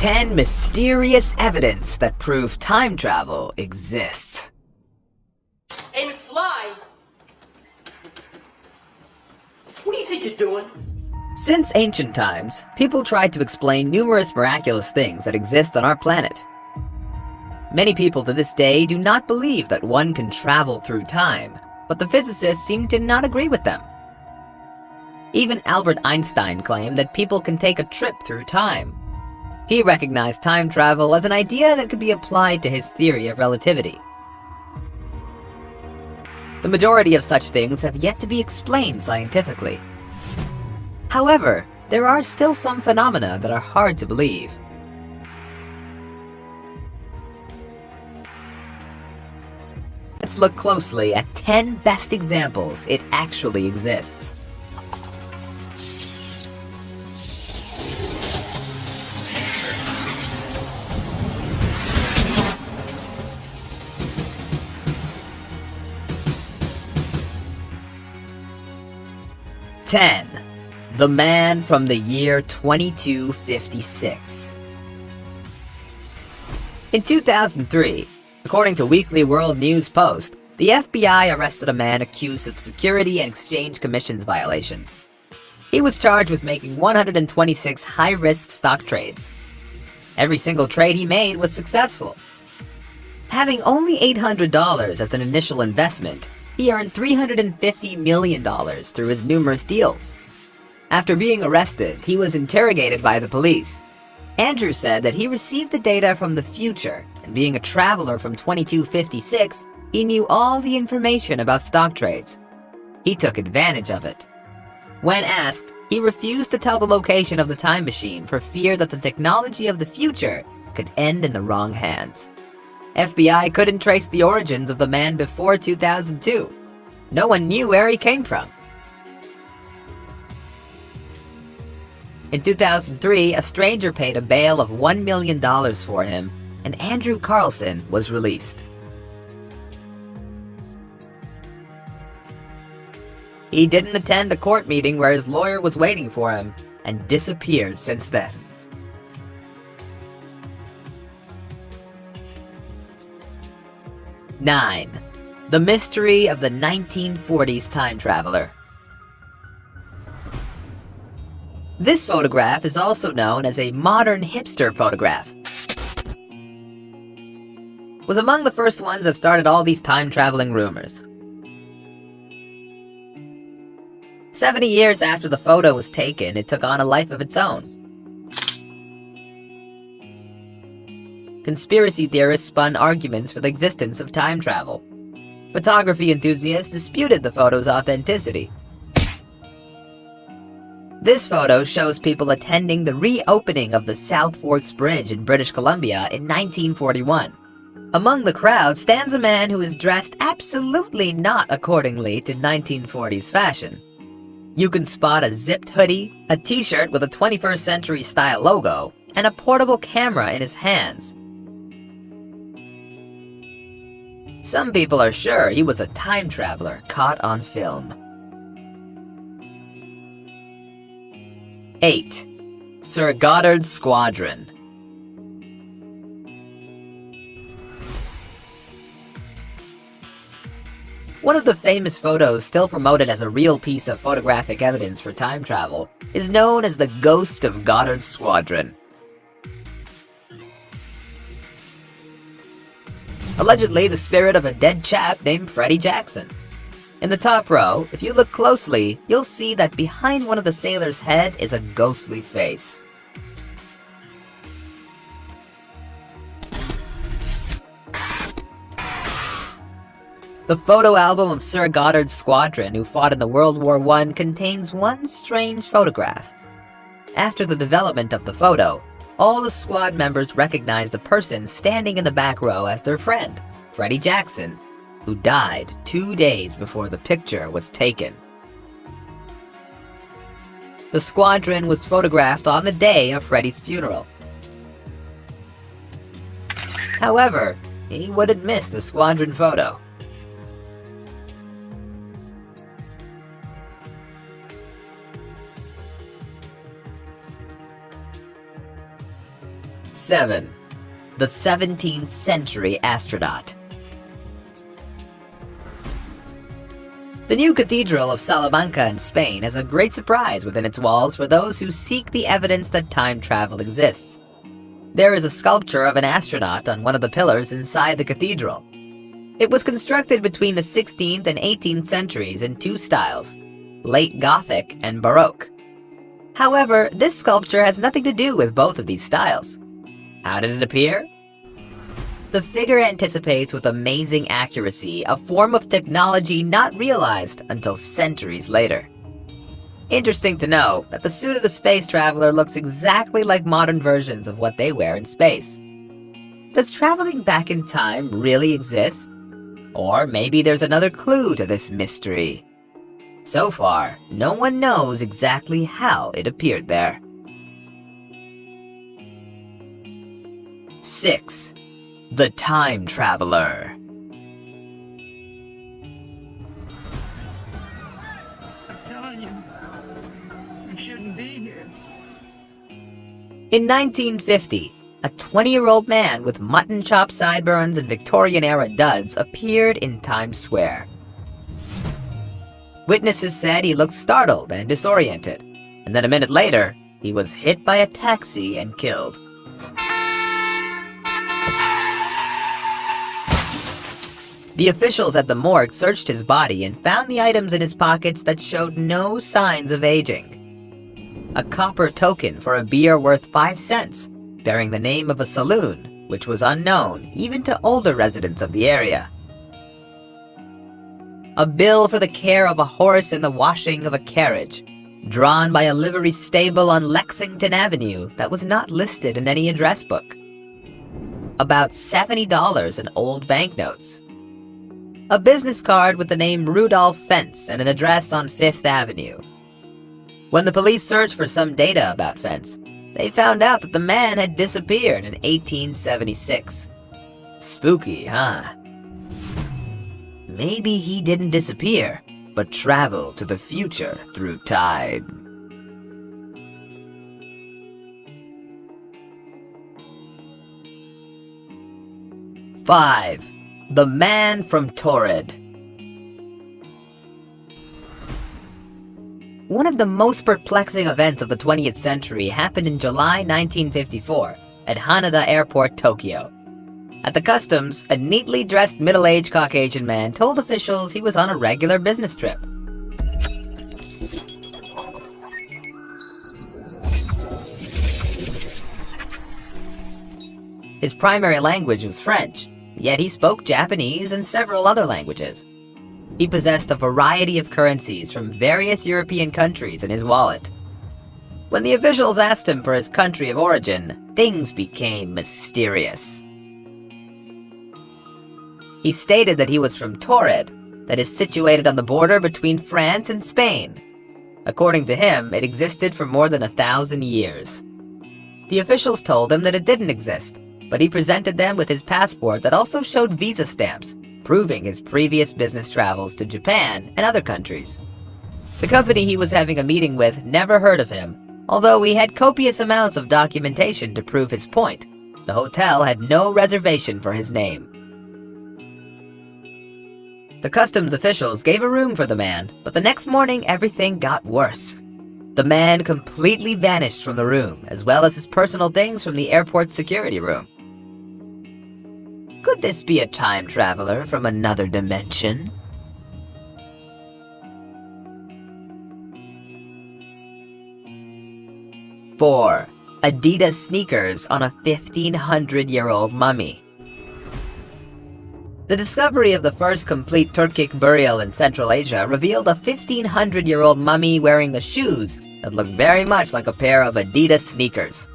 10 mysterious evidence that prove time travel exists. Aim it fly! What do you think you're doing? Since ancient times, people tried to explain numerous miraculous things that exist on our planet. Many people to this day do not believe that one can travel through time, but the physicists seem to not agree with them. Even Albert Einstein claimed that people can take a trip through time. He recognized time travel as an idea that could be applied to his theory of relativity. The majority of such things have yet to be explained scientifically. However, there are still some phenomena that are hard to believe. Let's look closely at 10 best examples it actually exists. The man from the year 2256. In 2003, according to Weekly World News Post, the FBI arrested a man accused of Security and Exchange Commission's violations. He was charged with making 126 high-risk stock trades. Every single trade he made was successful. Having only $800 as an initial investment, he earned $350 million through his numerous deals. After being arrested, he was interrogated by the police. Andrew said that he received the data from the future, and being a traveler from 2256, he knew all the information about stock trades. He took advantage of it. When asked, he refused to tell the location of the time machine for fear that the technology of the future could end in the wrong hands. FBI couldn't trace the origins of the man before 2002. No one knew where he came from. In 2003, a stranger paid a bail of $1 million for him, and Andrew Carlson was released. He didn't attend a court meeting where his lawyer was waiting for him, and disappeared since then. The mystery of the 1940s time traveler. This photograph is also known as a modern hipster photograph. It was among the first ones that started all these time-traveling rumors. 70 years after the photo was taken, it took on a life of its own. Conspiracy theorists spun arguments for the existence of time travel. Photography enthusiasts disputed the photo's authenticity. This photo shows people attending the reopening of the South Forks Bridge in British Columbia in 1941. Among the crowd stands a man who is dressed absolutely not accordingly to 1940s fashion. You can spot a zipped hoodie, a t-shirt with a 21st century style logo, and a portable camera in his hands. Some people are sure he was a time traveler caught on film. 8. Sir Goddard's Squadron. One of the famous photos still promoted as a real piece of photographic evidence for time travel is known as the Ghost of Goddard's Squadron. Allegedly the spirit of a dead chap named Freddie Jackson. In the top row, if you look closely, you'll see that behind one of the sailors' head is a ghostly face. The photo album of Sir Goddard's Squadron, who fought in the World War I, contains one strange photograph. After the development of the photo, all the squad members recognized a person standing in the back row as their friend, Freddie Jackson, who died 2 days before the picture was taken. The squadron was photographed on the day of Freddie's funeral. However, he wouldn't miss the squadron photo. 7. The 17th century astronaut. The new Cathedral of Salamanca in Spain has a great surprise within its walls for those who seek the evidence that time travel exists. There is a sculpture of an astronaut on one of the pillars inside the cathedral. It was constructed between the 16th and 18th centuries in two styles, late Gothic and Baroque. However, this sculpture has nothing to do with both of these styles. How did it appear? The figure anticipates with amazing accuracy a form of technology not realized until centuries later. Interesting to know that the suit of the space traveler looks exactly like modern versions of what they wear in space. Does traveling back in time really exist? Or maybe there's another clue to this mystery. So far, no one knows exactly how it appeared there. 6. The Time Traveler. I'm telling you, you shouldn't be here. In 1950, a 20-year-old man with mutton chop sideburns and Victorian-era duds appeared in Times Square. Witnesses said he looked startled and disoriented, and then a minute later, he was hit by a taxi and killed. The officials at the morgue searched his body and found the items in his pockets that showed no signs of aging. A copper token for a beer worth 5 cents, bearing the name of a saloon, which was unknown even to older residents of the area. A bill for the care of a horse and the washing of a carriage, drawn by a livery stable on Lexington Avenue that was not listed in any address book. About $70 in old banknotes. A business card with the name Rudolph Fentz and an address on 5th Avenue. When the police searched for some data about Fentz, they found out that the man had disappeared in 1876. Spooky, huh? Maybe he didn't disappear, but traveled to the future through time. 5. The Man from Torrid. One of the most perplexing events of the 20th century happened in July 1954 at Haneda Airport, Tokyo. At the customs, a neatly dressed middle-aged Caucasian man told officials he was on a regular business trip. His primary language was French, yet he spoke Japanese and several other languages. He possessed a variety of currencies from various European countries in his wallet. When the officials asked him for his country of origin, things became mysterious. He stated that he was from Torrid, that is situated on the border between France and Spain. According to him, it existed for more than 1,000 years. The officials told him that it didn't exist, but he presented them with his passport that also showed visa stamps, proving his previous business travels to Japan and other countries. The company he was having a meeting with never heard of him, although he had copious amounts of documentation to prove his point. The hotel had no reservation for his name. The customs officials gave a room for the man, but the next morning everything got worse. The man completely vanished from the room, as well as his personal things from the airport security room. Could this be a time traveler from another dimension? 4. Adidas sneakers on a 1,500-year-old mummy. The discovery of the first complete Turkic burial in Central Asia revealed a 1,500-year-old mummy wearing the shoes that looked very much like a pair of Adidas sneakers.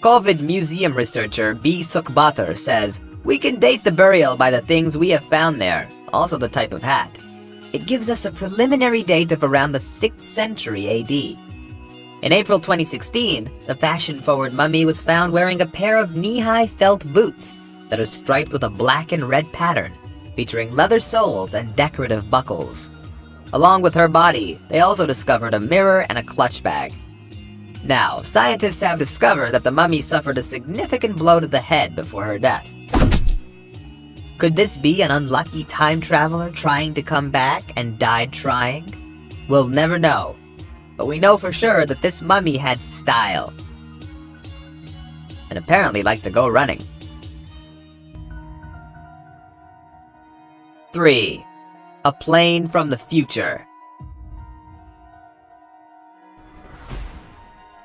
COVID museum researcher B. Sukbatar says, "We can date the burial by the things we have found there, also the type of hat. It gives us a preliminary date of around the 6th century AD. In April 2016, the fashion-forward mummy was found wearing a pair of knee-high felt boots that are striped with a black and red pattern, featuring leather soles and decorative buckles. Along with her body, they also discovered a mirror and a clutch bag. Now, scientists have discovered that the mummy suffered a significant blow to the head before her death. Could this be an unlucky time traveler trying to come back and died trying? We'll never know, but we know for sure that this mummy had style, and apparently liked to go running. 3. A plane from the future.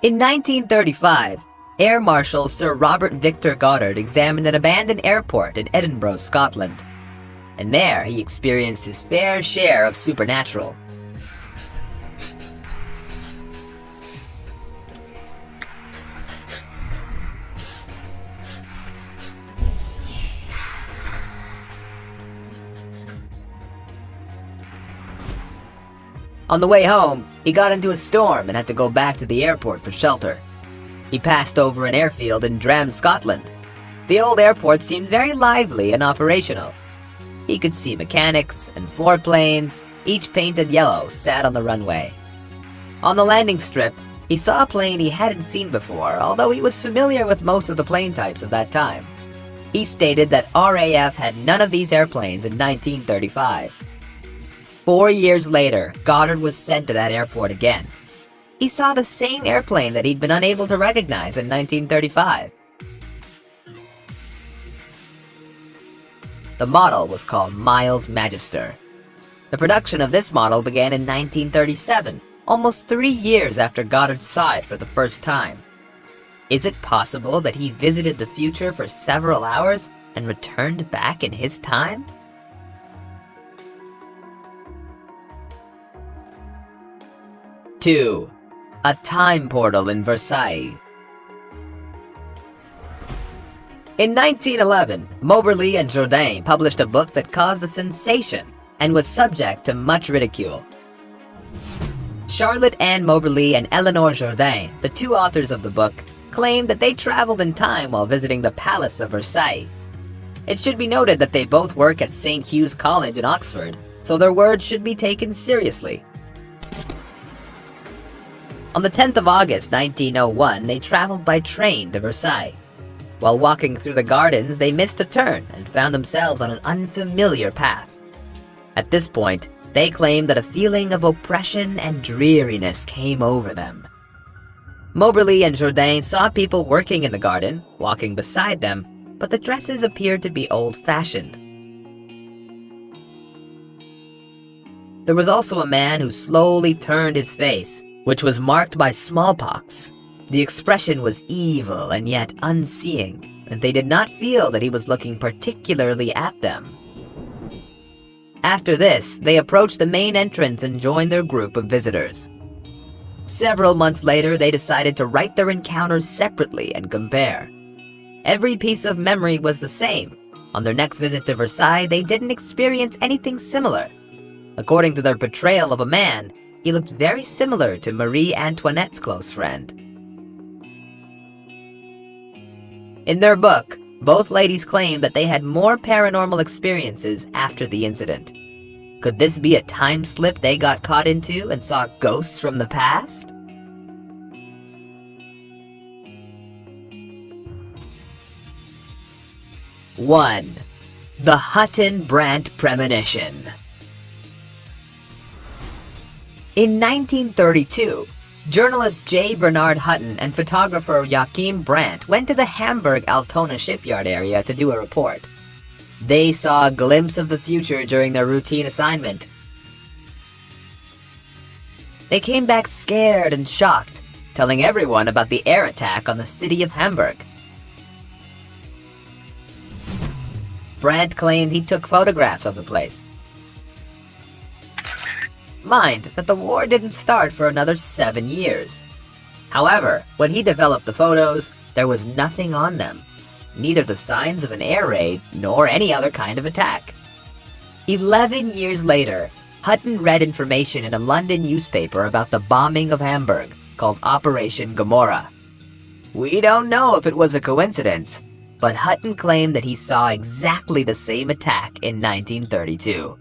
In 1935, Air Marshal Sir Robert Victor Goddard examined an abandoned airport in Edinburgh, Scotland, and there he experienced his fair share of supernatural. On the way home, he got into a storm and had to go back to the airport for shelter. He passed over an airfield in Dram, Scotland. The old airport seemed very lively and operational. He could see mechanics and 4 planes, each painted yellow, sat on the runway. On the landing strip, he saw a plane he hadn't seen before, although he was familiar with most of the plane types of that time. He stated that RAF had none of these airplanes in 1935. 4 years later, Goddard was sent to that airport again. He saw the same airplane that he'd been unable to recognize in 1935. The model was called Miles Magister. The production of this model began in 1937, almost 3 years after Goddard saw it for the first time. Is it possible that he visited the future for several hours and returned back in his time? 2. A time portal in Versailles. In 1911, Moberly and Jourdain published a book that caused a sensation and was subject to much ridicule. Charlotte Ann Moberly and Eleanor Jourdain, the 2 authors of the book, claimed that they traveled in time while visiting the Palace of Versailles. It should be noted that they both work at St. Hugh's College in Oxford, so their words should be taken seriously. On the 10th of August 1901, they traveled by train to Versailles. While walking through the gardens, they missed a turn and found themselves on an unfamiliar path. At this point, they claimed that a feeling of oppression and dreariness came over them. Moberly and Jourdain saw people working in the garden, walking beside them, but the dresses appeared to be old-fashioned. There was also a man who slowly turned his face, which was marked by smallpox. The expression was evil and yet unseeing, and they did not feel that he was looking particularly at them. After this, they approached the main entrance and joined their group of visitors. Several months later, they decided to write their encounters separately and compare. Every piece of memory was the same. On their next visit to Versailles, they didn't experience anything similar. According to their portrayal of a man, he looked very similar to Marie Antoinette's close friend. In their book, both ladies claimed that they had more paranormal experiences after the incident. Could this be a time slip they got caught into and saw ghosts from the past? One, the Hutton-Brandt Premonition. In 1932, journalist J. Bernard Hutton and photographer Joachim Brandt went to the Hamburg-Altona shipyard area to do a report. They saw a glimpse of the future during their routine assignment. They came back scared and shocked, telling everyone about the air attack on the city of Hamburg. Brandt claimed he took photographs of the place. Mind that the war didn't start for another 7 years. However, when he developed the photos, there was nothing on them, neither the signs of an air raid nor any other kind of attack. 11 years later, Hutton read information in a London newspaper about the bombing of Hamburg, called Operation Gomorrah. We don't know if it was a coincidence, but Hutton claimed that he saw exactly the same attack in 1932.